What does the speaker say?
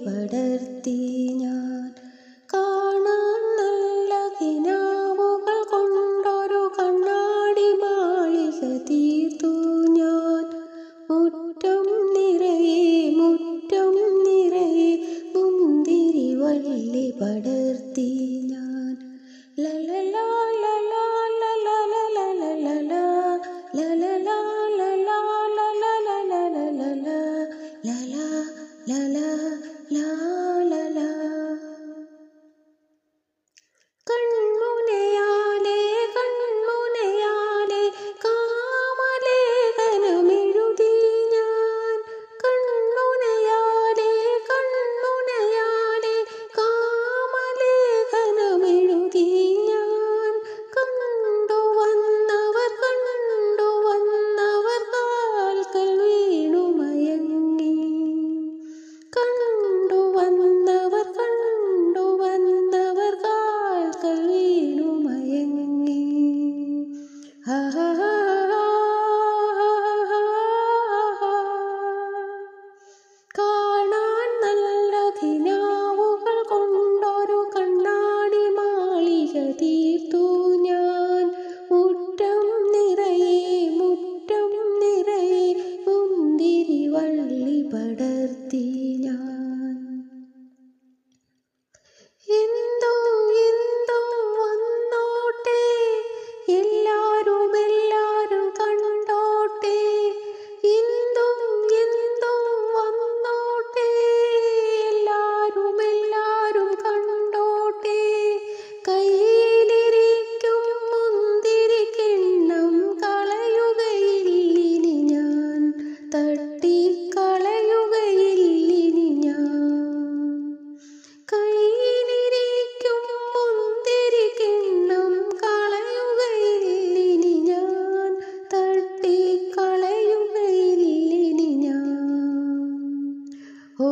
പടർത്തി ഞാൻ. കാണാൻ നല്ല കിനാവുകൾ കൊണ്ടൊരു കണ്ണാടി മാളിക തീർത്തു ഞാൻ. മുറ്റം നിറയെ മുന്തിരി വള്ളി പടർത്തി ഞാൻ. ലലലാ ലലാ ലലാ ലലാ ലലാ ലലാ ലലാ ലലാ ലലാ ലലാ. കൺമുനയാലെ കാമലേഖനമെഴുതി ഞാൻ. കൺമുനയാലെ കാമലേഖനമെഴുതി ഞാൻ. കണ്ടുവന്നവർ കാൽക്കൽ വീണു മയങ്ങി. കണ്ടുവന്നവർ കാൽക്കൽ വീണു മയങ്ങി. കാണാൻ നല്ല കിനാവുകൾ കൊണ്ടൊരു കണ്ണാടി മാളിക തീർത്തു ഞാൻ. മുറ്റം നിറയെ മുന്തിരി വള്ളി പടർത്തി ഞാൻ. എന്തോ വന്നോട്ടെ, എല്ലാരും കണ്ടോട്ടെ. എന്തോ വന്നോട്ടെ, എല്ലാരും കണ്ടോട്ടെ. കയ്യിലിരിക്കും മുന്തിരി കിണ്ണം കളയുകയില്ലിനി ഞാൻ. തട്ടിക്കളയുകയില്ലിനി ഞാൻ. കയ്യിലിരിക്കും മുന്തിരി കിണ്ണം കളയുകയില്ലിനി ഞാൻ. തട്ടിക്കളയുകയില്ലിനി ഞാൻ. ഓ